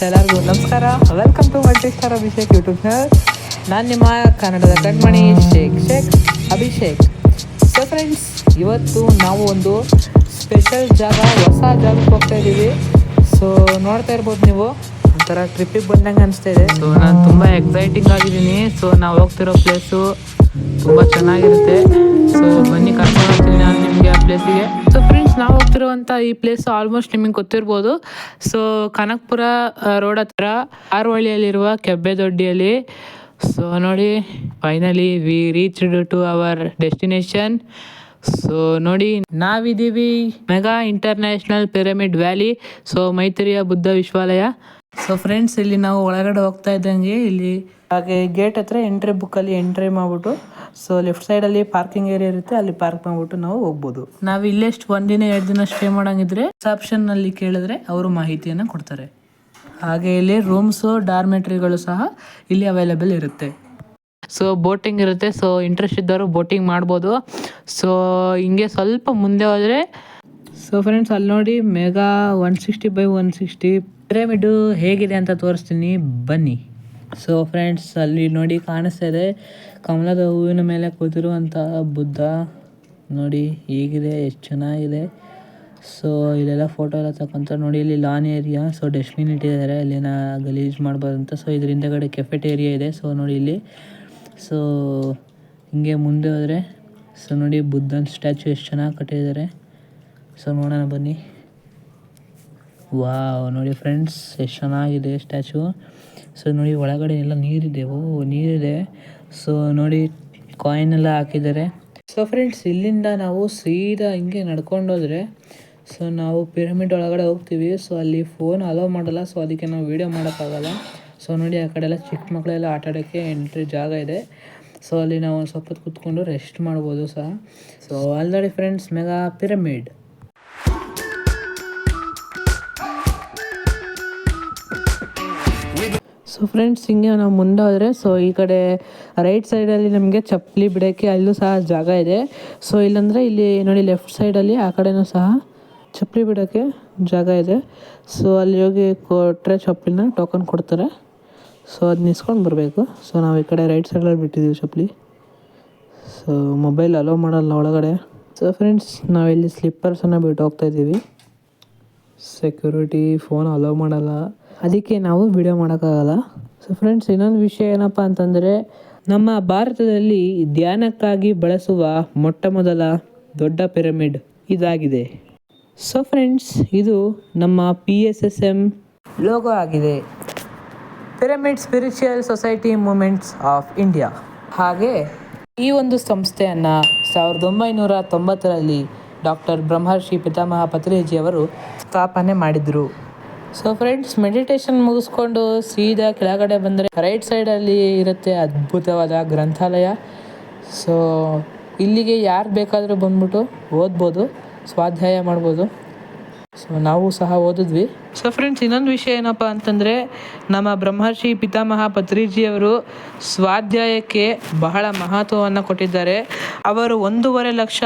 ಎಲ್ಲರಿಗೂ ನಮಸ್ಕಾರ. Welcome to multi star Abhishek YouTube channel. ನಾನು ನಿಮ್ಮ ಕನ್ನಡದ ಕಣ್ಮಣಿ ಶೇಖ್ ಅಭಿಷೇಕ್. ಸೊ ಫ್ರೆಂಡ್ಸ್, ಇವತ್ತು ನಾವು ಒಂದು ಸ್ಪೆಷಲ್ ಜಾಗ, ಹೊಸ ಜಾಗಕ್ಕೆ ಹೋಗ್ತಾ ಇದ್ದೀವಿ. ಸೊ ನೋಡ್ತಾ ಇರ್ಬೋದು ನೀವು, ಒಂಥರ ಟ್ರಿಪ್ಪಿಗೆ ಬಂದಂಗೆ ಅನಿಸ್ತಾ ಇದೆ. ಸೊ ನಾನು ತುಂಬ ಎಕ್ಸೈಟಿಂಗ್ ಆಗಿದ್ದೀನಿ. ಸೊ ನಾವು ಹೋಗ್ತಿರೋ ಪ್ಲೇಸು ತುಂಬ ಚೆನ್ನಾಗಿರುತ್ತೆ. ಸೊ ಬನ್ನಿ, ಕರ್ಕೊಂಡು ಹೋಗ್ತೀನಿ ನಾನು ನಿಮಗೆ ಆ ಪ್ಲೇಸಿಗೆ. ಸೊ ಫ್ರೆಂಡ್ಸ್, ನಾವು ಹೋಗ್ತಿರುವಂಥ ಈ ಪ್ಲೇಸ್ ಆಲ್ಮೋಸ್ಟ್ ನಿಮಗೆ ಗೊತ್ತಿರ್ಬೋದು. ಸೊ ಕನಕಪುರ ರೋಡ್ ಹತ್ರ ಆರ್ವಳ್ಳಿಯಲ್ಲಿರುವ ಕೆಬ್ಬೆದೊಡ್ಡಿಯಲ್ಲಿ. ಸೊ ನೋಡಿ, finally we reached to our destination. So ನೋಡಿ, ನಾವಿದ್ದೀವಿ mega international pyramid valley. So Maitreya Buddha ವಿಶ್ವಾಲಯ. So friends, ಇಲ್ಲಿ ನಾವು ಒಳಗಡೆ ಹೋಗ್ತಾ ಇದ್ದಂಗೆ ಇಲ್ಲಿ ಹಾಗೆ ಗೇಟ್ ಹತ್ರ ಎಂಟ್ರಿ ಬುಕ್ಕಲ್ಲಿ ಎಂಟ್ರಿ ಮಾಡ್ಬಿಟ್ಟು, ಸೊ ಲೆಫ್ಟ್ ಸೈಡಲ್ಲಿ ಪಾರ್ಕಿಂಗ್ ಏರಿಯಾ ಇರುತ್ತೆ, ಅಲ್ಲಿ ಪಾರ್ಕ್ ಮಾಡ್ಬಿಟ್ಟು ನಾವು ಹೋಗ್ಬೋದು. ನಾವು ಇಲ್ಲೆಷ್ಟು ಒಂದಿನ 2 ದಿನ ಸ್ಟೇ ಮಾಡೋಂಗಿದ್ರೆ ರಿಸೆಪ್ಷನ್ ನಲ್ಲಿ ಕೇಳಿದ್ರೆ ಅವರು ಮಾಹಿತಿಯನ್ನು ಕೊಡ್ತಾರೆ. ಹಾಗೆ ಇಲ್ಲಿ ರೂಮ್ಸು, ಡಾರ್ಮೆಟ್ರಿಗಳು ಸಹ ಇಲ್ಲಿ ಅವೈಲೇಬಲ್ ಇರುತ್ತೆ. ಸೊ ಬೋಟಿಂಗ್ ಇರುತ್ತೆ. ಸೊ ಇಂಟ್ರೆಸ್ಟ್ ಇದ್ದವರು ಬೋಟಿಂಗ್ ಮಾಡ್ಬೋದು. ಸೊ ಹಿಂಗೆ ಸ್ವಲ್ಪ ಮುಂದೆ ಹೋದರೆ, ಸೊ ಫ್ರೆಂಡ್ಸ್ ಅಲ್ಲಿ ನೋಡಿ, ಮೆಗಾ 160x160 ಪಿರಮಿಡು ಹೇಗಿದೆ ಅಂತ ತೋರಿಸ್ತೀನಿ, ಬನ್ನಿ. ಸೊ ಫ್ರೆಂಡ್ಸ್, ಅಲ್ಲಿ ನೋಡಿ ಕಾಣಿಸ್ತಾ ಇದೆ ಕಮಲದ ಹೂವಿನ ಮೇಲೆ ಕೂತಿರುವಂಥ ಬುದ್ಧ. ನೋಡಿ ಹೇಗಿದೆ, ಎಷ್ಟು ಚೆನ್ನಾಗಿದೆ. ಸೊ ಇಲ್ಲೆಲ್ಲ ಫೋಟೋ ಎಲ್ಲ ತಗೊಂತಾರೆ. ನೋಡಿ ಇಲ್ಲಿ ಲಾನ್ ಏರಿಯಾ. ಸೊ ಡಸ್ಟ್ಬಿನ್ ಇಟ್ಟಿದ್ದಾರೆ, ಅಲ್ಲಿನ ಗಲೀಜು ಮಾಡ್ಬಾರ್ದು ಅಂತ. ಸೊ ಇದ್ರ ಹಿಂದೆಗಡೆ ಕೆಫೆಟೇರಿಯಾ ಇದೆ. ಸೊ ನೋಡಿ ಇಲ್ಲಿ, ಸೊ ಹಿಂಗೆ ಮುಂದೆ ಹೋದರೆ, ಸೊ ನೋಡಿ ಬುದ್ಧನ ಸ್ಟ್ಯಾಚು ಎಷ್ಟು ಚೆನ್ನಾಗಿ ಕಟ್ಟಿದ್ದಾರೆ. ಸೊ ನೋಡೋಣ ಬನ್ನಿ. ವಾವ್, ನೋಡಿ ಫ್ರೆಂಡ್ಸ್, ಎಷ್ಟು ಚೆನ್ನಾಗಿದೆ ಸ್ಟ್ಯಾಚು. ಸೊ ನೋಡಿ ಒಳಗಡೆ ಎಲ್ಲ ನೀರಿದೆ. ನೀರಿದೆ. ಸೊ ನೋಡಿ ಕಾಯಿನ್ ಎಲ್ಲ ಹಾಕಿದ್ದಾರೆ. ಸೊ ಫ್ರೆಂಡ್ಸ್, ಇಲ್ಲಿಂದ ನಾವು ಸೀದಾ ಹಿಂಗೆ ನಡ್ಕೊಂಡೋದ್ರೆ, ಸೊ ನಾವು ಪಿರಮಿಡ್ ಒಳಗಡೆ ಹೋಗ್ತೀವಿ. ಸೊ ಅಲ್ಲಿ ಫೋನ್ ಅಲೋ ಮಾಡಲ್ಲ. ಸೊ ಅದಕ್ಕೆ ನಾವು ವೀಡಿಯೋ ಮಾಡೋಕ್ಕಾಗಲ್ಲ. ಸೊ ನೋಡಿ, ಆ ಕಡೆ ಎಲ್ಲ ಚಿಕ್ಕ ಮಕ್ಕಳೆಲ್ಲ ಆಟ ಆಡೋಕ್ಕೆ ಎಂಟ್ರಿ ಜಾಗ ಇದೆ. ಸೊ ಅಲ್ಲಿ ನಾವು ಒಂದು ಸ್ವಲ್ಪ ಕೂತ್ಕೊಂಡು ರೆಸ್ಟ್ ಮಾಡ್ಬೋದು ಸಹ. So already friends, mega pyramid. So friends, ಹಿಂಗೆ ನಾವು ಮುಂದೆ ಹೋದರೆ, ಸೊ ಈ ಕಡೆ ರೈಟ್ ಸೈಡಲ್ಲಿ ನಮಗೆ ಚಪ್ಪಲಿ ಬಿಡೋಕ್ಕೆ ಅಲ್ಲೂ ಸಹ ಜಾಗ ಇದೆ. ಸೊ ಇಲ್ಲಾಂದರೆ ಇಲ್ಲಿ ನೋಡಿ, ಲೆಫ್ಟ್ ಸೈಡಲ್ಲಿ ಆ ಕಡೆನೂ ಸಹ ಚಪ್ಪಲಿ ಬಿಡೋಕ್ಕೆ ಜಾಗ ಇದೆ. ಸೊ ಅಲ್ಲಿ ಹೋಗಿ ಕೊಟ್ಟರೆ ಚಪ್ಪಲಿನ ಟೋಕನ್ ಕೊಡ್ತಾರೆ. ಸೊ ಅದು ನಿಸ್ಕೊಂಡು ಬರಬೇಕು. ಸೊ ನಾವು ಈ ಕಡೆ ರೈಟ್ ಸೈಡಲ್ಲಿ ಬಿಟ್ಟಿದ್ದೀವಿ ಚಪ್ಪಲಿ. ಸೊ ಮೊಬೈಲ್ ಅಲೋ ಮಾಡಲ್ಲ ಒಳಗಡೆ. ಸೊ ಫ್ರೆಂಡ್ಸ್, ನಾವಿಲ್ಲಿ ಸ್ಲಿಪ್ಪರ್ಸನ್ನು ಬಿಟ್ಟು ಹೋಗ್ತಾಯಿದ್ದೀವಿ. ಸೆಕ್ಯೂರಿಟಿ ಫೋನ್ ಅಲೋ ಮಾಡಲ್ಲ, ಅದಕ್ಕೆ ನಾವು ವಿಡಿಯೋ ಮಾಡೋಕ್ಕಾಗಲ್ಲ. ಸೊ ಫ್ರೆಂಡ್ಸ್, ಇನ್ನೊಂದು ವಿಷಯ ಏನಪ್ಪ ಅಂತಂದರೆ, ನಮ್ಮ ಭಾರತದಲ್ಲಿ ಧ್ಯಾನಕ್ಕಾಗಿ ಬಳಸುವ ಮೊಟ್ಟ ಮೊದಲ ದೊಡ್ಡ ಪಿರಮಿಡ್ ಇದಾಗಿದೆ. ಸೊ ಫ್ರೆಂಡ್ಸ್, ಇದು ನಮ್ಮ PSSM ಲೋಗೋ ಆಗಿದೆ, pyramid spiritual society movements of India. ಹಾಗೆ ಈ ಒಂದು ಸಂಸ್ಥೆಯನ್ನು 1990ರಲ್ಲಿ ಡಾಕ್ಟರ್ ಬ್ರಹ್ಮರ್ಷಿ ಪಿತಾಮಹ ಪತ್ರಿಜಿಯವರು ಸ್ಥಾಪನೆ ಮಾಡಿದರು. ಸೊ ಫ್ರೆಂಡ್ಸ್, ಮೆಡಿಟೇಷನ್ ಮುಗಿಸ್ಕೊಂಡು ಸೀದಾ ಕೆಳಗಡೆ ಬಂದರೆ ರೈಟ್ ಸೈಡಲ್ಲಿ ಇರುತ್ತೆ ಅದ್ಭುತವಾದ ಗ್ರಂಥಾಲಯ. ಸೊ ಇಲ್ಲಿಗೆ ಯಾರು ಬೇಕಾದರೂ ಬಂದ್ಬಿಟ್ಟು ಓದ್ಬೋದು, ಸ್ವಾಧ್ಯಾಯ ಮಾಡ್ಬೋದು. ಸೊ ನಾವು ಸಹ ಓದಿದ್ವಿ. ಸೊ ಫ್ರೆಂಡ್ಸ್, ಇನ್ನೊಂದು ವಿಷಯ ಏನಪ್ಪ ಅಂತಂದರೆ, ನಮ್ಮ ಬ್ರಹ್ಮರ್ಷಿ ಪಿತಾಮಹ ಪತ್ರಿಜಿಯವರು ಸ್ವಾಧ್ಯಾಯಕ್ಕೆ ಬಹಳ ಮಹತ್ವವನ್ನು ಕೊಟ್ಟಿದ್ದಾರೆ. ಅವರು 1.5 ಲಕ್ಷ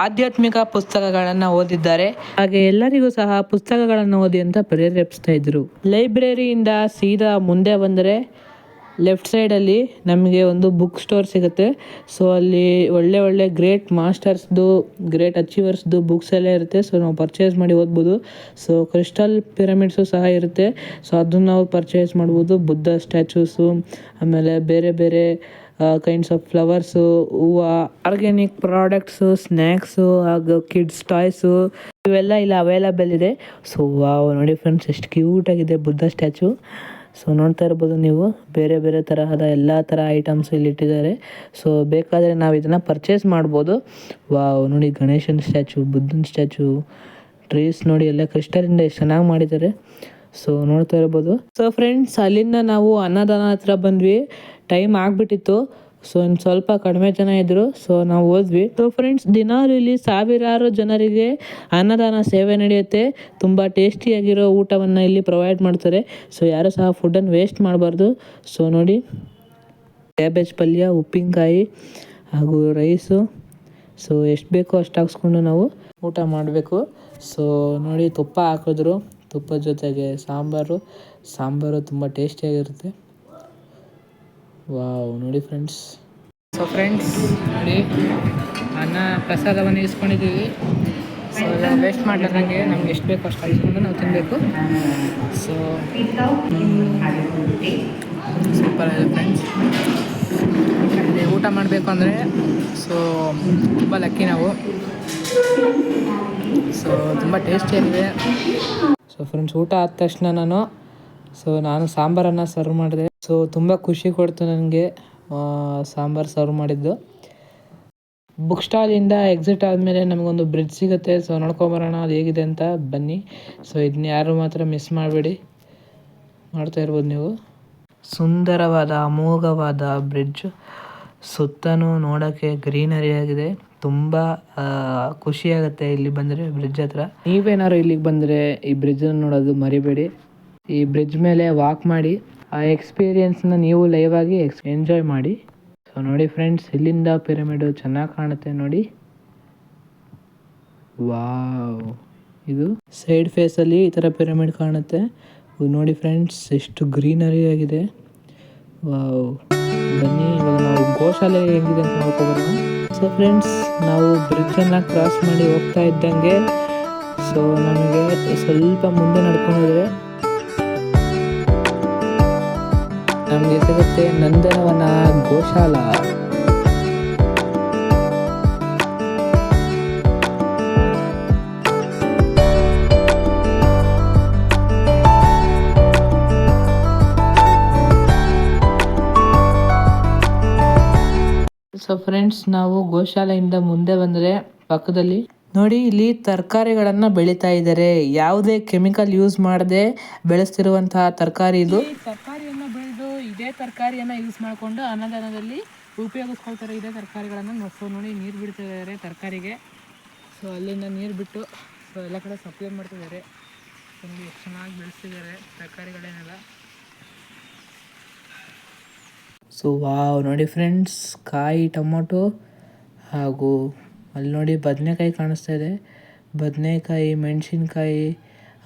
ಆಧ್ಯಾತ್ಮಿಕ ಪುಸ್ತಕಗಳನ್ನು ಓದಿದ್ದಾರೆ. ಹಾಗೆ ಎಲ್ಲರಿಗೂ ಸಹ ಪುಸ್ತಕಗಳನ್ನು ಓದಿ ಅಂತ ಪ್ರೇರೇಪಿಸ್ತಾ ಇದ್ರು. ಲೈಬ್ರರಿಯಿಂದ ಸೀದಾ ಮುಂದೆ ಬಂದರೆ ಲೆಫ್ಟ್ ಸೈಡಲ್ಲಿ ನಮಗೆ ಒಂದು ಬುಕ್ ಸ್ಟೋರ್ ಸಿಗುತ್ತೆ. ಸೊ ಅಲ್ಲಿ ಒಳ್ಳೆ ಗ್ರೇಟ್ ಮಾಸ್ಟರ್ಸ್ದು, ಗ್ರೇಟ್ ಅಚೀವರ್ಸ್ದು ಬುಕ್ಸ್ ಎಲ್ಲ ಇರುತ್ತೆ. ಸೊ ನಾವು ಪರ್ಚೇಸ್ ಮಾಡಿ ಓದ್ಬೋದು. ಸೊ ಕ್ರಿಸ್ಟಲ್ ಪಿರಮಿಡ್ಸು ಸಹ ಇರುತ್ತೆ. ಸೊ ಅದನ್ನು ನಾವು ಪರ್ಚೇಸ್ ಮಾಡ್ಬೋದು. ಬುದ್ಧ ಸ್ಟ್ಯಾಚೂಸು, ಆಮೇಲೆ ಬೇರೆ ಕೈಂಡ್ಸ್ ಆಫ್ ಫ್ಲವರ್ಸು, ಹೂವು, ಆರ್ಗ್ಯಾನಿಕ್ ಪ್ರಾಡಕ್ಟ್ಸು, ಸ್ನ್ಯಾಕ್ಸು, ಹಾಗೂ ಕಿಡ್ಸ್ ಟಾಯ್ಸು, ಇವೆಲ್ಲ ಇಲ್ಲಿ ಅವೈಲಬಲ್ ಇದೆ. ಸೊ ವಾವ್, ನೋಡಿ ಫ್ರೆಂಡ್ಸ್, ಎಷ್ಟು ಕ್ಯೂಟಾಗಿದೆ ಬುದ್ಧ ಸ್ಟ್ಯಾಚು. ಸೊ ನೋಡ್ತಾ ಇರ್ಬೋದು ನೀವು, ಬೇರೆ ತರಹದ ಎಲ್ಲ ಥರ ಐಟಮ್ಸ್ ಇಲ್ಲಿ ಇಟ್ಟಿದ್ದಾರೆ. ಸೊ ಬೇಕಾದರೆ ನಾವು ಇದನ್ನು ಪರ್ಚೇಸ್ ಮಾಡ್ಬೋದು. ವಾವ್, ನೋಡಿ ಗಣೇಶನ ಸ್ಟ್ಯಾಚು, ಬುದ್ಧನ ಸ್ಟ್ಯಾಚು, ಟ್ರೀಸ್ ನೋಡಿ ಎಲ್ಲ ಕ್ರಿಸ್ಟಲಿಂದ ಎಷ್ಟು ಚೆನ್ನಾಗಿ ಮಾಡಿದ್ದಾರೆ. ಸೊ ನೋಡ್ತಾ ಇರ್ಬೋದು. ಸೊ ಫ್ರೆಂಡ್ಸ್, ಅಲ್ಲಿಂದ ನಾವು ಅನ್ನದಾನ ಹತ್ರ ಬಂದ್ವಿ. ಟೈಮ್ ಆಗಿಬಿಟ್ಟಿತ್ತು. ಸೊ ಒಂದು ಸ್ವಲ್ಪ ಕಡಿಮೆ ಜನ ಇದ್ದರು. ಸೊ ನಾವು ಹೋದ್ವಿ. ಸೊ ಫ್ರೆಂಡ್ಸ್, ದಿನಾಲು ಇಲ್ಲಿ ಸಾವಿರಾರು ಜನರಿಗೆ ಅನ್ನದಾನ ಸೇವೆ ನಡೆಯುತ್ತೆ. ತುಂಬ ಟೇಸ್ಟಿಯಾಗಿರೋ ಊಟವನ್ನು ಇಲ್ಲಿ ಪ್ರೊವೈಡ್ ಮಾಡ್ತಾರೆ. ಸೊ ಯಾರು ಸಹ ಫುಡ್ಡನ್ನು ವೇಸ್ಟ್ ಮಾಡಬಾರ್ದು. ಸೊ ನೋಡಿ, ಕ್ಯಾಬೇಜ್ ಪಲ್ಯ, ಉಪ್ಪಿನಕಾಯಿ ಹಾಗೂ ರೈಸು. ಸೊ ಎಷ್ಟು ಬೇಕೋ ಅಷ್ಟು ಹಾಕ್ಸ್ಕೊಂಡು ನಾವು ಊಟ ಮಾಡಬೇಕು. ಸೊ ನೋಡಿ, ತುಪ್ಪ ಹಾಕಿದ್ರು, ತುಪ್ಪದ ಜೊತೆಗೆ ಸಾಂಬಾರು ತುಂಬ ಟೇಸ್ಟಿಯಾಗಿರುತ್ತೆ. ವಾವ್, ನೋಡಿ ಫ್ರೆಂಡ್ಸ್. ಸೊ ಫ್ರೆಂಡ್ಸ್ ನೋಡಿ, ಅನ್ನ ಪ್ರಸಾದವನ್ನು ಇಸ್ಕೊಂಡಿದ್ದೀವಿ. ಸೊ ವೇಸ್ಟ್ ಮಾಡ್ಲಾರ್ದಂಗೆ ನಮ್ಗೆ ಎಷ್ಟು ಬೇಕು ಅಷ್ಟು ಇಸ್ಕೊಂಡು ನಾವು ತಿನ್ನಬೇಕು. ಸೊ ಸೂಪರ್ ಆಗಿದೆ ಫ್ರೆಂಡ್ಸ್. ಇಲ್ಲಿ ಊಟ ಮಾಡಬೇಕು ಅಂದರೆ ಸೊ ತುಂಬ ಲಕ್ಕಿ ನಾವು. ಸೊ ತುಂಬ ಟೇಸ್ಟಿಯಾಗಿದೆ. ಸೊ ಫ್ರೆಂಡ್ಸ್, ಊಟ ಆದ ತಕ್ಷಣ ನಾನು ಸಾಂಬಾರನ್ನು ಸರ್ವ್ ಮಾಡಿದೆ. ಸೊ ತುಂಬ ಖುಷಿ ಕೊಡ್ತು ನನಗೆ ಸಾಂಬಾರು ಸರ್ವ್ ಮಾಡಿದ್ದು. ಬುಕ್ ಸ್ಟಾಲಿಂದ ಎಕ್ಸಿಟ್ ಆದಮೇಲೆ ನಮಗೊಂದು ಬ್ರಿಡ್ಜ್ ಸಿಗುತ್ತೆ. ಸೊ ನೋಡ್ಕೊಬರೋಣ ಅದು ಹೇಗಿದೆ ಅಂತ, ಬನ್ನಿ. ಸೊ ಇದನ್ನ ಯಾರು ಮಾತ್ರ ಮಿಸ್ ಮಾಡಬೇಡಿ. ನೋಡ್ತಾ ಇರ್ಬೋದು ನೀವು, ಸುಂದರವಾದ ಅಮೋಘವಾದ ಬ್ರಿಡ್ಜ್. ಸುತ್ತಲೂ ನೋಡೋಕ್ಕೆ ಗ್ರೀನರಿ ಆಗಿದೆ. ತುಂಬ ಖುಷಿಯಾಗುತ್ತೆ ಇಲ್ಲಿ ಬಂದರೆ ಬ್ರಿಡ್ಜ್ ಹತ್ರ. ನೀವೇನಾದ್ರು ಇಲ್ಲಿಗೆ ಬಂದರೆ ಈ ಬ್ರಿಡ್ಜನ್ನು ನೋಡೋದು ಮರಿಬೇಡಿ. ಈ ಬ್ರಿಡ್ಜ್ ಮೇಲೆ ವಾಕ್ ಮಾಡಿ ಆ ಎಕ್ಸ್ಪೀರಿಯೆನ್ಸ್ನ ನೀವು ಲೈವ್ ಆಗಿ ಎಂಜಾಯ್ ಮಾಡಿ. ಸೊ ನೋಡಿ ಫ್ರೆಂಡ್ಸ್, ಇಲ್ಲಿಂದ ಪಿರಮಿಡ್ ಚೆನ್ನಾಗಿ ಕಾಣುತ್ತೆ ನೋಡಿ. ವಾವ್, ಇದು ಸೈಡ್ ಫೇಸಲ್ಲಿ ಈ ಥರ ಪಿರಮಿಡ್ ಕಾಣುತ್ತೆ ನೋಡಿ ಫ್ರೆಂಡ್ಸ್. ಎಷ್ಟು ಗ್ರೀನರಿ ಆಗಿದೆ. ವಾವ್, ಬನ್ನಿ ಇವಾಗ ನಾವು ಗೋಶಾಲೆ ಹೆಂಗಿದೆ ಅಂತ ನೋಡ್ಕೊಬರೋಣ. ಸೊ ಫ್ರೆಂಡ್ಸ್, ನಾವು ಬ್ರಿಡ್ಜನ್ನು ಕ್ರಾಸ್ ಮಾಡಿ ಹೋಗ್ತಾ ಇದ್ದಂಗೆ ಸೊ ನಮಗೆ ಸ್ವಲ್ಪ ಮುಂದೆ ನಡ್ಕೊಂಡಿದ್ರೆ ನಮಗೆ ಸಿಗುತ್ತೆ ನಂದನವನ ಗೋಶಾಲಾ. ಸೊ ಫ್ರೆಂಡ್ಸ್, ನಾವು ಗೋಶಾಲೆಯಿಂದ ಮುಂದೆ ಬಂದರೆ ಪಕ್ಕದಲ್ಲಿ ನೋಡಿ, ಇಲ್ಲಿ ತರಕಾರಿಗಳನ್ನು ಬೆಳೀತಾ ಇದ್ದಾರೆ. ಯಾವುದೇ ಕೆಮಿಕಲ್ ಯೂಸ್ ಮಾಡದೆ ಬೆಳೆಸ್ತಿರುವಂತಹ ತರಕಾರಿ ಇದು. ತರಕಾರಿಯನ್ನು ಬೆಳೆದು ಇದೇ ತರಕಾರಿಯನ್ನು ಯೂಸ್ ಮಾಡಿಕೊಂಡು ಅನ್ನದಾನದಲ್ಲಿ ಉಪಯೋಗಿಸ್ಕೊಳ್ತಾರೆ ಇದೇ ತರಕಾರಿಗಳನ್ನು. ಸೊ ನೋಡಿ, ನೀರು ಬಿಡ್ತಿದ್ದಾರೆ ತರಕಾರಿಗೆ. ಸೊ ಅಲ್ಲಿಂದ ನೀರು ಬಿಟ್ಟು ಸೊ ಎಲ್ಲ ಕಡೆ ಸಪ್ಲೈ ಮಾಡ್ತಿದ್ದಾರೆ. ನೋಡಿ ಎಷ್ಟು ಚೆನ್ನಾಗಿ ಬೆಳೆಸ್ತಿದ್ದಾರೆ ತರಕಾರಿಗಳೇನೆಲ್ಲ. ಸೊ ವಾವ್, ನೋಡಿ ಫ್ರೆಂಡ್ಸ್, ಕಾಯಿ, ಟೊಮೊಟೊ ಹಾಗೂ ಅಲ್ಲಿ ನೋಡಿ ಬದನೆಕಾಯಿ ಕಾಣಿಸ್ತಾ ಇದೆ. ಬದನೆಕಾಯಿ, ಮೆಣಸಿನ್ಕಾಯಿ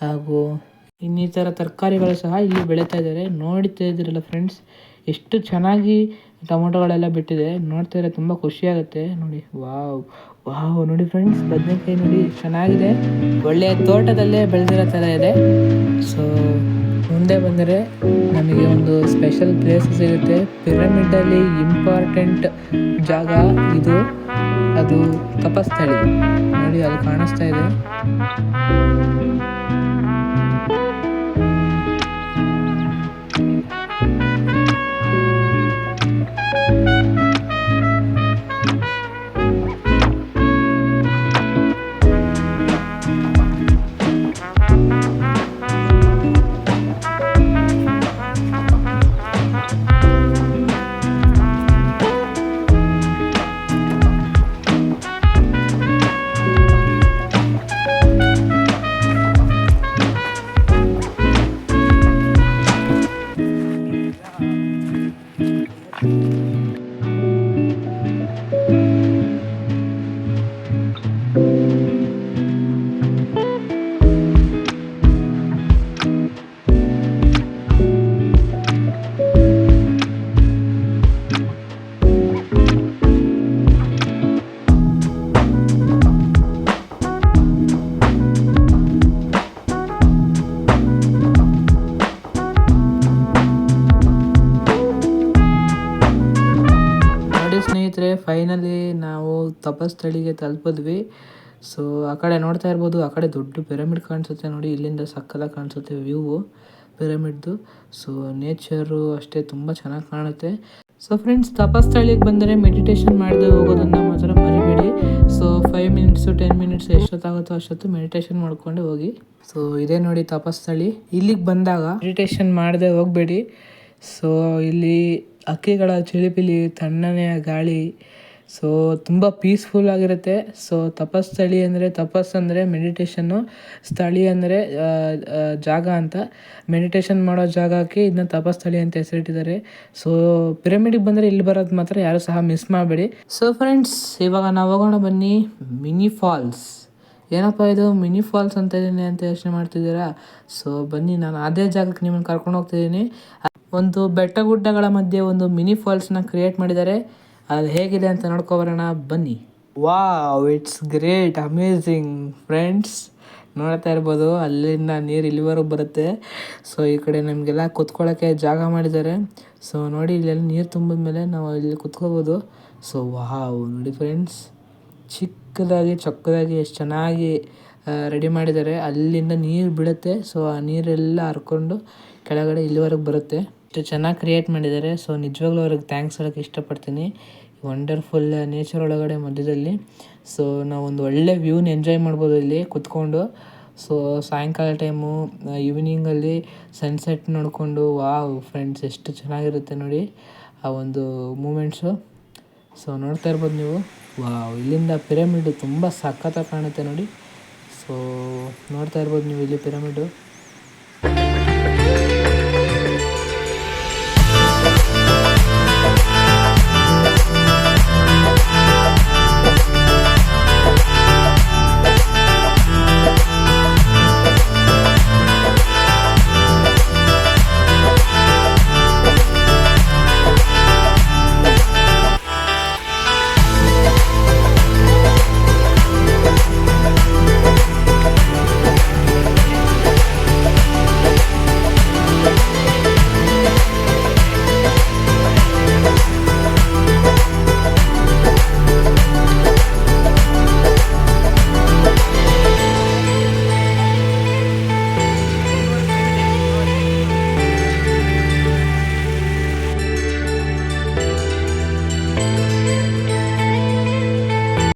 ಹಾಗೂ ಇನ್ನಿತರ ತರಕಾರಿಗಳು ಸಹ ಇಲ್ಲಿ ಬೆಳೀತಾ ಇದ್ದಾರೆ. ನೋಡ್ತಾ ಇದ್ದೀರಲ್ಲ ಫ್ರೆಂಡ್ಸ್, ಎಷ್ಟು ಚೆನ್ನಾಗಿ ಟೊಮೊಟೊಗಳೆಲ್ಲ ಬಿಟ್ಟಿದೆ. ನೋಡ್ತಾ ಇದ್ರೆ ತುಂಬ ಖುಷಿಯಾಗುತ್ತೆ ನೋಡಿ. ವಾವ್ ವಾವ್, ನೋಡಿ ಫ್ರೆಂಡ್ಸ್, ಬದನೆಕಾಯಿ ನೋಡಿ ಚೆನ್ನಾಗಿದೆ. ಒಳ್ಳೆಯ ತೋಟದಲ್ಲೇ ಬೆಳೆದಿರೋ ಥರ ಇದೆ. ಸೊ ಮುಂದೆ ಬಂದರೆ ನಮಗೆ ಒಂದು ಸ್ಪೆಷಲ್ ಪ್ಲೇಸ್ ಸಿಗುತ್ತೆ. ಪಿರಮಿಡಲ್ಲಿ ಇಂಪಾರ್ಟೆಂಟ್ ಜಾಗ ಇದು, ಅದು ತಪಸ್ಥಳಿ ನೋಡಿ, ಅಲ್ಲಿ ಕಾಣಿಸ್ತಾ ಇದೆ. ಫೈನಲಿ ನಾವು ತಪಸ್ಥಳಿಗೆ ತಲುಪಿದ್ವಿ. ಸೊ ಆ ಕಡೆ ನೋಡ್ತಾ ಇರ್ಬೋದು, ಆ ಕಡೆ ದೊಡ್ಡ ಪಿರಮಿಡ್ ಕಾಣಿಸುತ್ತೆ ನೋಡಿ. ಇಲ್ಲಿಂದ ಸಕ್ಕತ್ತಾಗಿ ಕಾಣಿಸುತ್ತೆ ವ್ಯೂ ಪಿರಮಿಡ್ದು. ಸೊ ನೇಚರು ಅಷ್ಟೇ ತುಂಬ ಚೆನ್ನಾಗಿ ಕಾಣುತ್ತೆ. ಸೊ ಫ್ರೆಂಡ್ಸ್, ತಪಸ್ಥಳಿಗೆ ಬಂದರೆ ಮೆಡಿಟೇಷನ್ ಮಾಡದೆ ಹೋಗೋದನ್ನು ಮಾತ್ರ ಮರಿಬೇಡಿ. ಸೊ 5 ಮಿನಿಟ್ಸು 10 ಮಿನಿಟ್ಸ್ ಎಷ್ಟೊತ್ತಾಗುತ್ತೋ ಅಷ್ಟೊತ್ತು ಮೆಡಿಟೇಷನ್ ಮಾಡ್ಕೊಂಡು ಹೋಗಿ. ಸೊ ಇದೇ ನೋಡಿ ತಪಸ್ಥಳಿ. ಇಲ್ಲಿಗೆ ಬಂದಾಗ ಮೆಡಿಟೇಷನ್ ಮಾಡದೆ ಹೋಗಬೇಡಿ. ಸೊ ಇಲ್ಲಿ ಹಕ್ಕಿಗಳ ಚಿಲಿಪಿಲಿ, ತಣ್ಣನೆಯ ಗಾಳಿ, ಸೊ ತುಂಬ ಪೀಸ್ಫುಲ್ ಆಗಿರುತ್ತೆ. ಸೊ ತಪಸ್ಥಳಿ ಅಂದರೆ, ತಪಸ್ಸಂದರೆ ಮೆಡಿಟೇಷನ್ನು, ಸ್ಥಳಿ ಅಂದರೆ ಜಾಗ ಅಂತ. ಮೆಡಿಟೇಷನ್ ಮಾಡೋ ಜಾಗಕ್ಕೆ ಇದನ್ನ ತಪಸ್ಥಳಿ ಅಂತ ಹೆಸರಿಟ್ಟಿದ್ದಾರೆ. ಸೊ ಪಿರಮಿಡಿಗೆ ಬಂದರೆ ಇಲ್ಲಿ ಬರೋದು ಮಾತ್ರ ಯಾರು ಸಹ ಮಿಸ್ ಮಾಡಬೇಡಿ. ಸೊ ಫ್ರೆಂಡ್ಸ್, ಇವಾಗ ನಾವು ಹೋಗೋಣ ಬನ್ನಿ ಮಿನಿ ಫಾಲ್ಸ್. ಏನಪ್ಪ ಇದು ಮಿನಿ ಫಾಲ್ಸ್ ಅಂತ ಇದ್ದೀನಿ ಅಂತ ಯೋಚನೆ ಮಾಡ್ತಿದ್ದೀರಾ? ಸೊ ಬನ್ನಿ, ನಾನು ಅದೇ ಜಾಗಕ್ಕೆ ನಿಮ್ಮನ್ನು ಕರ್ಕೊಂಡು ಹೋಗ್ತಿದ್ದೀನಿ. ಒಂದು ಬೆಟ್ಟ ಗುಡ್ಡಗಳ ಮಧ್ಯೆ ಒಂದು ಮಿನಿ ಫಾಲ್ಸ್ನ ಕ್ರಿಯೇಟ್ ಮಾಡಿದ್ದಾರೆ. ಅದು ಹೇಗಿದೆ ಅಂತ ನೋಡ್ಕೊಬರೋಣ ಬನ್ನಿ. Wow, it's great, amazing friends. ನೋಡ್ತಾ ಇರ್ಬೋದು, ಅಲ್ಲಿಂದ ನೀರು ಇಲ್ಲಿವರೆಗೂ ಬರುತ್ತೆ. ಸೊ ಈ ಕಡೆ ನಮಗೆಲ್ಲ ಕುತ್ಕೊಳ್ಳೋಕ್ಕೆ ಜಾಗ ಮಾಡಿದ್ದಾರೆ. ಸೊ ನೋಡಿ, ಇಲ್ಲೆಲ್ಲ ನೀರು ತುಂಬಿದ ಮೇಲೆ ನಾವು ಇಲ್ಲಿ ಕುತ್ಕೋಬೋದು. ಸೊ ವಾವ್, ನೋಡಿ ಫ್ರೆಂಡ್ಸ್, ಚಿಕ್ಕದಾಗಿ ಚೊಕ್ಕದಾಗಿ ಎಷ್ಟು ಚೆನ್ನಾಗಿ ರೆಡಿ ಮಾಡಿದ್ದಾರೆ. ಅಲ್ಲಿಂದ ನೀರು ಬೀಳುತ್ತೆ. ಸೊ ಆ ನೀರೆಲ್ಲ ಹರ್ಕೊಂಡು ಕೆಳಗಡೆ ಇಲ್ಲಿವರೆಗೆ ಬರುತ್ತೆ. ಇಷ್ಟು ಚೆನ್ನಾಗಿ ಕ್ರಿಯೇಟ್ ಮಾಡಿದ್ದಾರೆ. ಸೊ ನಿಜವಾಗ್ಲೂ ಅವ್ರಿಗೆ ಥ್ಯಾಂಕ್ಸ್ ಹೇಳೋಕ್ಕೆ ಇಷ್ಟಪಡ್ತೀನಿ. ವಂಡರ್ಫುಲ್ ನೇಚರ್ ಒಳಗಡೆ ಮಧ್ಯದಲ್ಲಿ. ಸೊ ನಾವೊಂದು ಒಳ್ಳೆ ವ್ಯೂನ ಎಂಜಾಯ್ ಮಾಡ್ಬೋದು ಇಲ್ಲಿ ಕುತ್ಕೊಂಡು. ಸೊ ಸಾಯಂಕಾಲ ಟೈಮು, ಈವ್ನಿಂಗಲ್ಲಿ ಸನ್ಸೆಟ್ ನೋಡಿಕೊಂಡು, ವಾವ್ ಫ್ರೆಂಡ್ಸ್, ಎಷ್ಟು ಚೆನ್ನಾಗಿರುತ್ತೆ ನೋಡಿ ಆ ಒಂದು ಮೂಮೆಂಟ್ಸು. ಸೊ ನೋಡ್ತಾ ಇರ್ಬೋದು ನೀವು. ವಾವ್, ಇಲ್ಲಿಂದ ಪಿರಮಿಡ್ ತುಂಬ ಸಖತ್ತಾಗಿ ಕಾಣುತ್ತೆ ನೋಡಿ. ಸೊ ನೋಡ್ತಾ ಇರ್ಬೋದು ನೀವು ಇಲ್ಲಿ ಪಿರಮಿಡು.